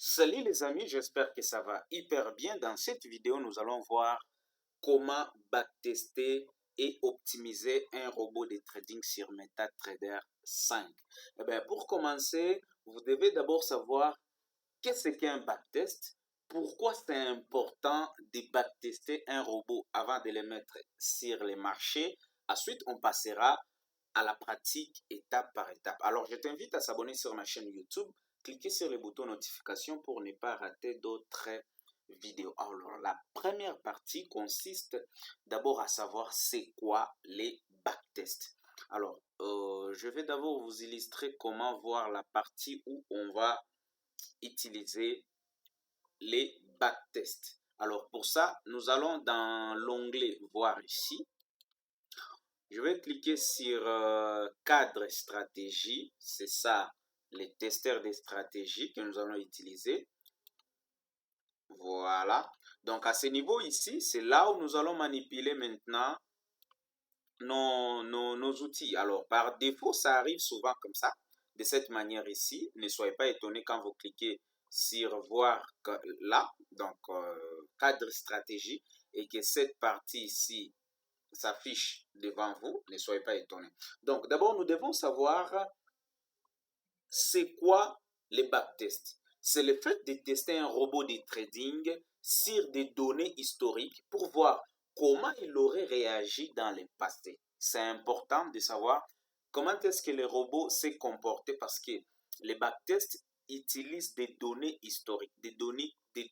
Salut les amis, j'espère que ça va hyper bien. Dans cette vidéo, nous allons voir comment backtester et optimiser un robot de trading sur MetaTrader 5. Eh bien, pour commencer, vous devez d'abord savoir qu'est-ce qu'un backtest, pourquoi c'est important de backtester un robot avant de le mettre sur les marchés. Ensuite, on passera à la pratique étape par étape. Alors, je t'invite à s'abonner sur ma chaîne YouTube, cliquez sur le bouton notification pour ne pas rater d'autres vidéos. Alors, la première partie consiste d'abord à savoir c'est quoi les backtests. Alors, je vais d'abord vous illustrer comment voir la partie où on va utiliser les backtests. Alors, pour ça, nous allons dans l'onglet voir ici. Je vais cliquer sur cadre stratégie. C'est ça, les testeurs de stratégie que nous allons utiliser. Voilà. Donc, à ce niveau ici, c'est là où nous allons manipuler maintenant nos outils. Alors, par défaut, ça arrive souvent comme ça, de cette manière ici. Ne soyez pas étonnés quand vous cliquez sur voir là, donc cadre stratégie, et que cette partie ici s'affiche devant vous, ne soyez pas étonnés. Donc, d'abord, nous devons savoir c'est quoi les backtests. C'est le fait de tester un robot de trading sur des données historiques pour voir comment il aurait réagi dans le passé. C'est important de savoir comment est-ce que le robot s'est comporté parce que les backtests utilisent des données historiques, des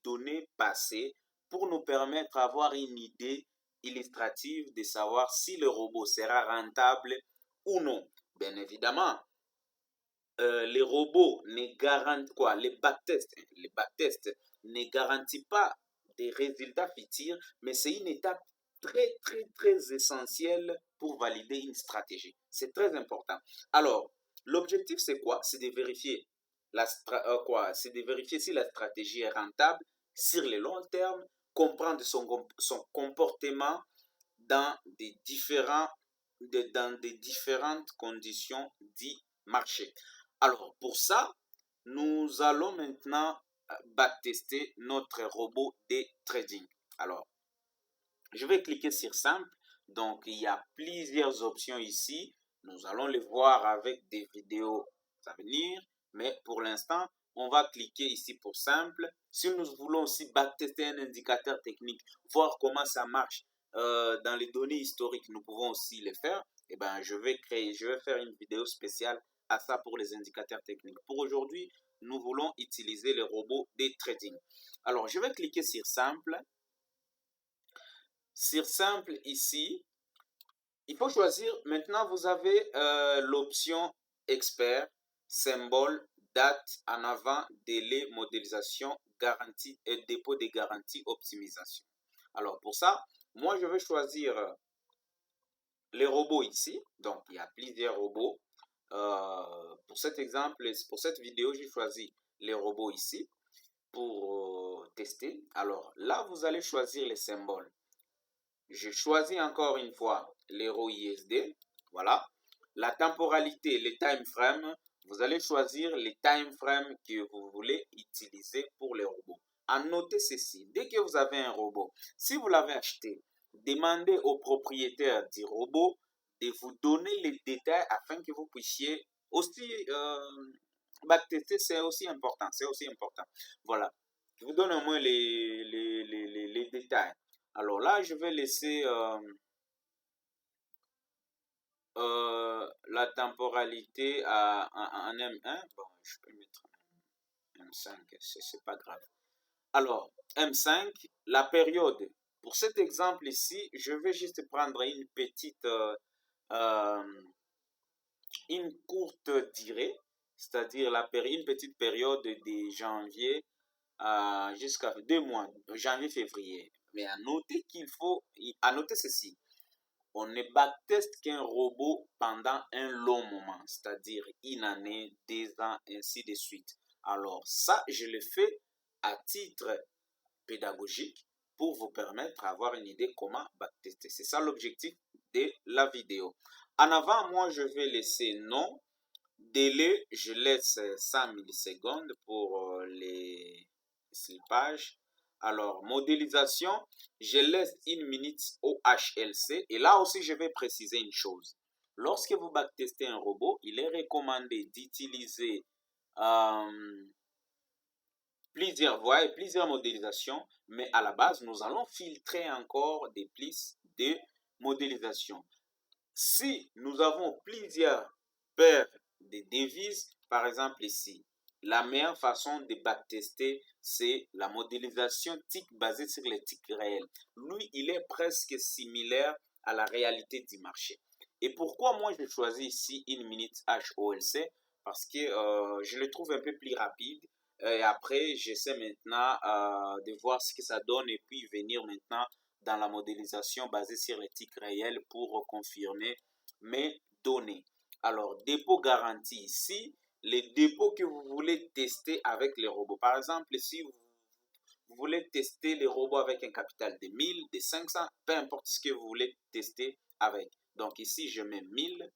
données passées pour nous permettre d'avoir une idée illustrative de savoir si le robot sera rentable ou non. Bien évidemment, les robots ne garantissent quoi? Les backtests ne garantissent pas des résultats futurs, mais c'est une étape très essentielle pour valider une stratégie. C'est très important. Alors, l'objectif c'est quoi? C'est de vérifier c'est de vérifier si la stratégie est rentable sur le long terme, comprendre son comportement dans dans des différentes conditions du marché. Alors, pour ça, nous allons maintenant backtester notre robot de trading. Alors, je vais cliquer sur simple. Donc, il y a plusieurs options ici. Nous allons les voir avec des vidéos à venir. Mais pour l'instant, on va cliquer ici pour simple. Si nous voulons aussi backtester un indicateur technique, voir comment ça marche dans les données historiques, nous pouvons aussi le faire. Eh bien, je vais faire une vidéo spéciale à ça pour les indicateurs techniques. Pour aujourd'hui, nous voulons utiliser les robots de trading. Alors, je vais cliquer sur simple. Sur simple ici, il faut choisir. Maintenant, vous avez l'option expert, symbole, date, en avant, délai, modélisation, garantie et dépôt de garantie, optimisation. Alors, pour ça, moi, je vais choisir les robots ici. Donc, il y a plusieurs robots. Pour cet exemple, pour cette vidéo, j'ai choisi les robots ici pour tester. Alors, là, vous allez choisir les symboles. Je choisis encore une fois l'euro USD. Voilà. La temporalité, les time frames, vous allez choisir les time frames que vous voulez utiliser pour les robots. À noter ceci, dès que vous avez un robot, si vous l'avez acheté, demandez au propriétaire du robot de vous donner les détails afin que vous puissiez aussi backtester, c'est aussi important. C'est aussi important. Voilà. Je vous donne au moins les détails. Alors là, je vais laisser la temporalité en M1. Bon, je peux mettre M5, c'est pas grave. Alors, M5, la période. Pour cet exemple ici, je vais juste prendre une courte durée, c'est-à-dire une petite période de janvier jusqu'à 2 mois, janvier-février. Mais à noter à noter ceci. On ne backteste qu'un robot pendant un long moment, c'est-à-dire une année, 2 ans, ainsi de suite. Alors ça, je le fais à titre pédagogique pour vous permettre d'avoir une idée comment backtester. C'est ça l'objectif de la vidéo. En avant, moi, je vais laisser non. Délai, je laisse 100 millisecondes pour les slippage. Alors, modélisation, je laisse une minute au HLC. Et là aussi, je vais préciser une chose. Lorsque vous backtestez un robot, il est recommandé d'utiliser plusieurs modélisations, mais à la base, nous allons filtrer encore des plis de modélisation. Si nous avons plusieurs paires de devises, par exemple ici, la meilleure façon de backtester, c'est la modélisation TIC basée sur les TIC réels. Lui, il est presque similaire à la réalité du marché. Et pourquoi moi je choisis ici une minute HOLC? Parce que je le trouve un peu plus rapide. Et après, j'essaie maintenant de voir ce que ça donne et puis venir maintenant dans la modélisation basée sur les TIC réels pour confirmer mes données. Alors, dépôt garanti ici, les dépôts que vous voulez tester avec les robots. Par exemple, si vous voulez tester les robots avec un capital de 1000, de 500, peu importe ce que vous voulez tester avec. Donc ici, je mets 1000.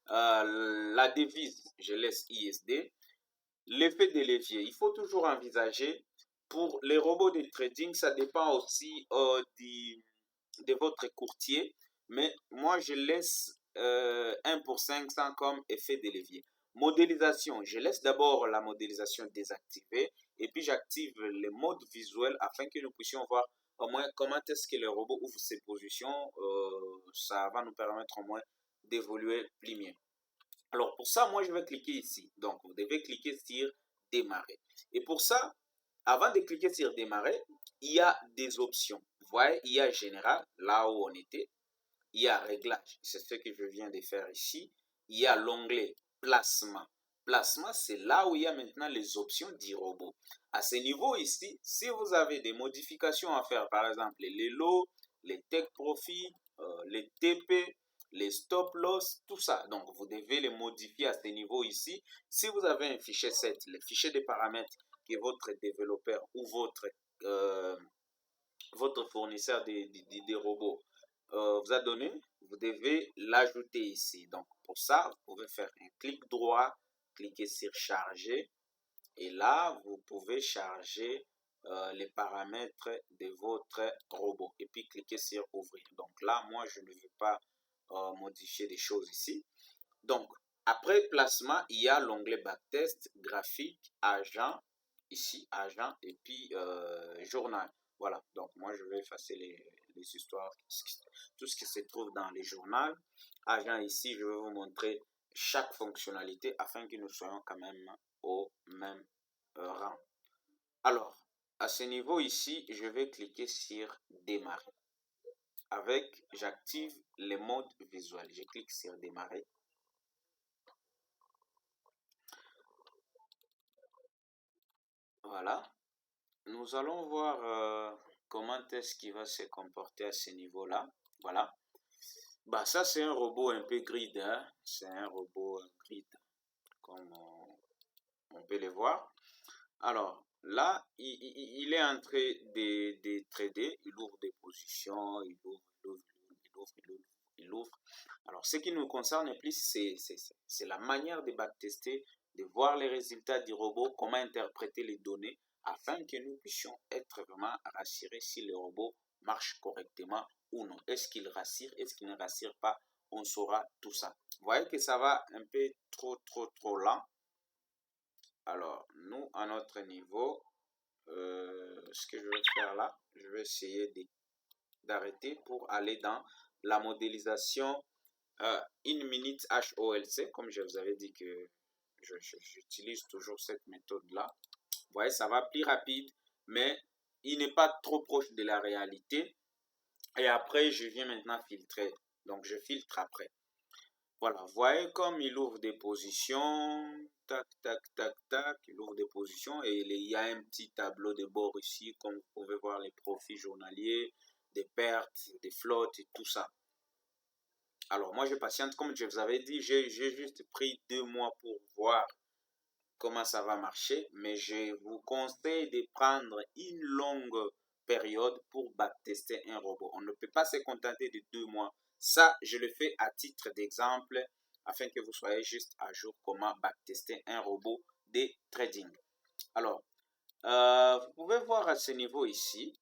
La devise, je laisse ISD. L'effet de levier, il faut toujours envisager pour les robots de trading, ça dépend aussi de votre courtier, mais moi je laisse 1 pour 500 comme effet de levier. Modélisation, je laisse d'abord la modélisation désactivée et puis j'active les modes visuels afin que nous puissions voir au moins comment est-ce que le robot ouvre ses positions. Ça va nous permettre au moins d'évoluer plus bien. Alors pour ça, moi je vais cliquer ici. Donc vous devez cliquer sur démarrer. Et pour ça, avant de cliquer sur démarrer, il y a des options. Vous voyez, il y a général, là où on était. Il y a réglage, c'est ce que je viens de faire ici. Il y a l'onglet placement. Placement, c'est là où il y a maintenant les options du robot. À ce niveau ici, si vous avez des modifications à faire, par exemple les lots, les take profit, les TP, les stop loss, tout ça. Donc, vous devez les modifier à ce niveau ici. Si vous avez un fichier set, le fichier des paramètres que votre développeur ou votre fournisseur des robots vous a donné, vous devez l'ajouter ici. Donc, pour ça, vous pouvez faire un clic droit, cliquer sur charger. Et là, vous pouvez charger les paramètres de votre robot. Et puis, cliquez sur ouvrir. Donc là, moi, je ne veux pas modifier des choses ici. Donc, après placement, il y a l'onglet backtest, graphique, agent, ici, agent, et puis journal. Voilà, donc moi je vais effacer les histoires, tout ce qui se trouve dans les journaux. Agent, ici, je vais vous montrer chaque fonctionnalité afin que nous soyons quand même au même rang. Alors, à ce niveau ici, je vais cliquer sur démarrer. J'active les modes visuels. Je clique sur démarrer. Voilà. Nous allons voir comment est-ce qu'il va se comporter à ce niveau-là. Voilà. Bah, ça, c'est un robot un peu grid. Hein? C'est un robot grid, comme on peut le voir. Alors, là, il est en train de trader. Il ouvre des positions, il ouvre. Alors, ce qui nous concerne plus, c'est la manière de backtester, de voir les résultats du robot, comment interpréter les données, afin que nous puissions être vraiment rassurés si le robot marche correctement ou non. Est-ce qu'il rassure, est-ce qu'il ne rassure pas? On saura tout ça. Vous voyez que ça va un peu trop lent. Alors, nous, à notre niveau, ce que je vais faire là, je vais essayer d'arrêter pour aller dans la modélisation in minute HOLC, comme je vous avais dit que j'utilise toujours cette méthode-là. Vous voyez, ça va plus rapide, mais il n'est pas trop proche de la réalité. Et après, je viens maintenant filtrer. Donc, je filtre après. Voilà, vous voyez comme il ouvre des positions, tac, tac, tac, tac, il ouvre des positions et il y a un petit tableau de bord ici, comme vous pouvez voir les profits journaliers, des pertes, des flottes et tout ça. Alors moi je patiente, comme je vous avais dit, j'ai juste pris 2 mois pour voir comment ça va marcher, mais je vous conseille de prendre une longue période pour backtester un robot. On ne peut pas se contenter de 2 mois. Ça, je le fais à titre d'exemple afin que vous soyez juste à jour comment backtester un robot de trading. Alors, vous voir à ce niveau ici,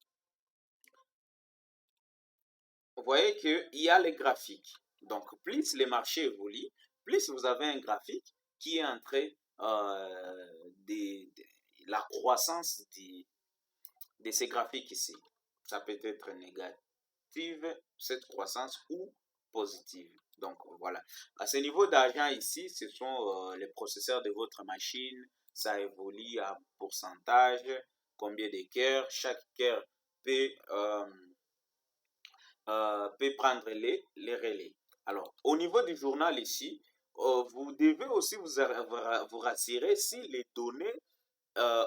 vous voyez qu'il y a les graphiques. Donc, plus les marchés évoluent, plus vous avez un graphique qui est en train de la croissance de ces graphiques ici. Ça peut être négative, cette croissance, ou positive. Donc, voilà. À ce niveau d'argent ici, ce sont les processeurs de votre machine. Ça évolue à pourcentage, combien de cœurs. Chaque cœur peut prendre les relais. Alors, au niveau du journal ici, vous devez aussi vous rassurer si les données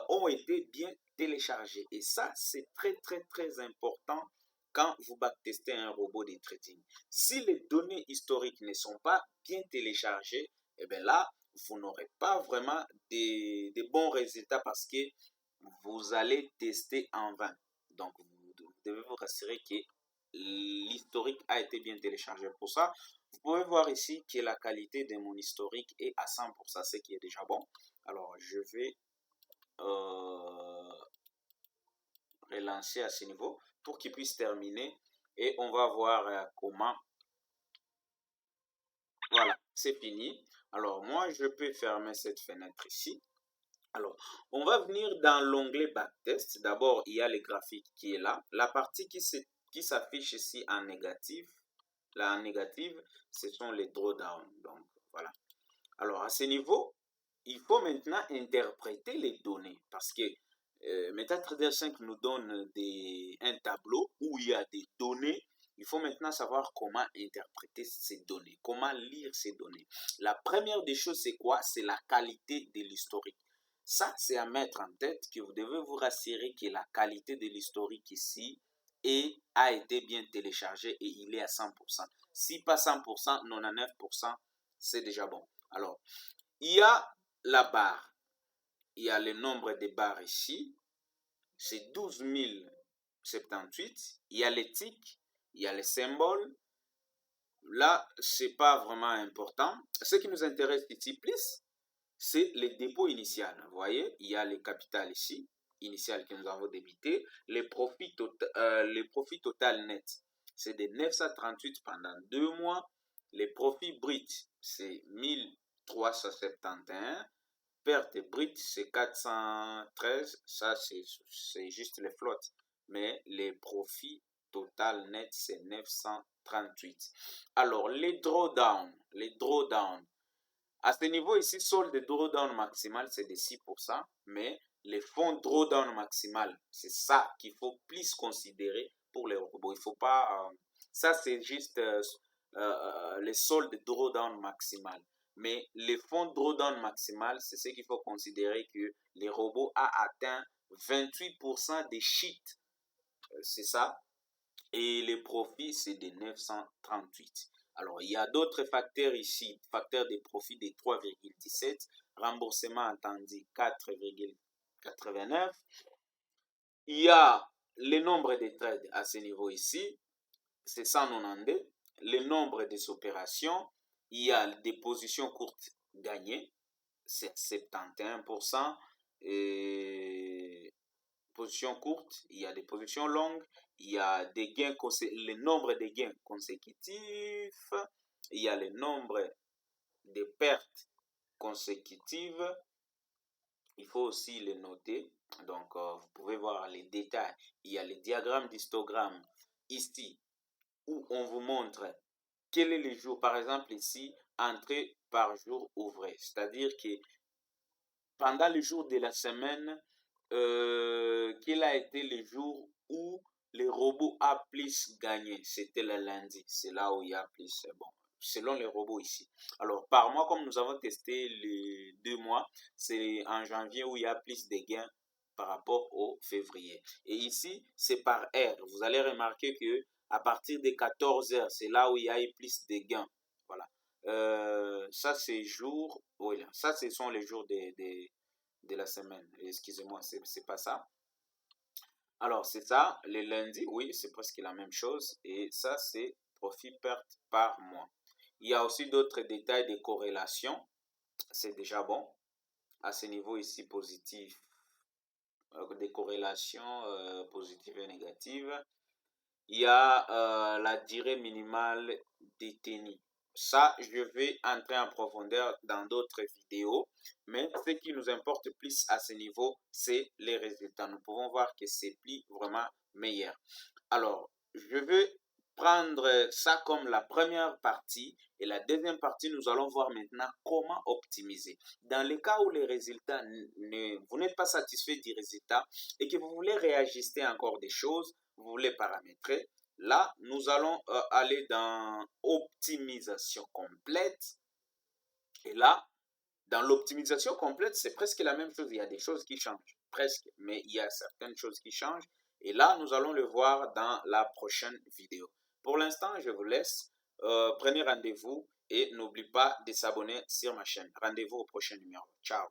ont été bien téléchargées. Et ça, c'est très, très, très important quand vous backtestez un robot de trading. Si les données historiques ne sont pas bien téléchargées, et bien là, vous n'aurez pas vraiment des bons résultats parce que vous allez tester en vain. Donc, vous devez vous rassurer que l'historique a été bien téléchargé. Pour ça, vous pouvez voir ici que la qualité de mon historique est à 100%, ce qui est déjà bon. Alors, je vais relancer à ce niveau pour qu'il puisse terminer et on va voir comment. Voilà, c'est fini. Alors, moi, je peux fermer cette fenêtre ici. Alors, on va venir dans l'onglet Backtest. D'abord, il y a le graphique qui est là. La partie qui s'affiche ici en négatif, là en négative, ce sont les drawdowns. Donc, voilà. Alors, à ce niveau, il faut maintenant interpréter les données parce que MetaTrader 5 nous donne un tableau où il y a des données. Il faut maintenant savoir comment interpréter ces données, comment lire ces données. La première des choses, c'est quoi? C'est la qualité de l'historique. Ça, c'est à mettre en tête que vous devez vous rassurer que la qualité de l'historique ici a été bien téléchargé et il est à 100%. Si pas 100%, 99%, c'est déjà bon. Alors, il y a la barre. Il y a le nombre de barres ici. C'est 12 078. Il y a les tics. Il y a les symboles. Là, c'est pas vraiment important. Ce qui nous intéresse ici plus, c'est les dépôts initial. Vous voyez, il y a le capital ici, initial que nous avons débité. Les profits total net, c'est de 938 pendant 2 mois. Les profits bruts, c'est 1371. Perte brute, c'est 413. Ça, c'est juste les flottes. Mais les profits total net, c'est 938. Alors, les drawdowns. À ce niveau ici, solde de drawdown maximal, c'est de 6%, mais les fonds drawdown maximal, c'est ça qu'il faut plus considérer pour les robots. Il faut pas... ça, c'est juste les soldes de drawdown maximal. Mais les fonds drawdown maximal, c'est ce qu'il faut considérer que les robots a atteint 28% des cheats. C'est ça. Et les profits, c'est de 938. Alors, il y a d'autres facteurs ici. Facteur de profit de 3,17. Remboursement attendu 4,89. Il y a le nombre de trades à ce niveau ici. C'est 192. Le nombre des opérations. Il y a des positions courtes gagnées. C'est 71%. Et positions courtes, il y a des positions longues, il y a des gains, le nombre de gains consécutifs, il y a le nombre de pertes consécutives, il faut aussi les noter. Donc, vous pouvez voir les détails. Il y a le diagramme d'histogramme ici, où on vous montre quel est le jour, par exemple ici, entrée par jour ouvré. C'est-à-dire que pendant le jour de la semaine, quel a été le jour où les robots a plus gagné? C'était le lundi. C'est là où il y a plus. Bon, selon les robots ici. Alors, par mois, comme nous avons testé les 2 mois, c'est en janvier où il y a plus de gains par rapport au février. Et ici, c'est par heure. Vous allez remarquer que à partir de 14 heures, c'est là où il y a eu plus de gains. Voilà. Ça, c'est jour. Oui, ça, ce sont les jours de la semaine. Excusez-moi, c'est pas ça. Alors, c'est ça, le lundi, oui, c'est presque la même chose. Et ça, c'est profit-perte par mois. Il y a aussi d'autres détails de corrélation. C'est déjà bon. À ce niveau ici, positif, des corrélations positives et négatives. Il y a la durée minimale détenue. Ça, je vais entrer en profondeur dans d'autres vidéos, mais ce qui nous importe plus à ce niveau, c'est les résultats. Nous pouvons voir que c'est plus vraiment meilleur. Alors, je vais prendre ça comme la première partie et la deuxième partie, nous allons voir maintenant comment optimiser. Dans le cas où les résultats, vous n'êtes pas satisfait du résultat et que vous voulez réajuster encore des choses, vous voulez paramétrer, là, nous allons aller dans optimisation complète. Et là, dans l'optimisation complète, c'est presque la même chose. Il y a des choses qui changent, presque, mais il y a certaines choses qui changent. Et là, nous allons le voir dans la prochaine vidéo. Pour l'instant, je vous laisse. Prenez rendez-vous et n'oubliez pas de s'abonner sur ma chaîne. Rendez-vous au prochain numéro. Ciao.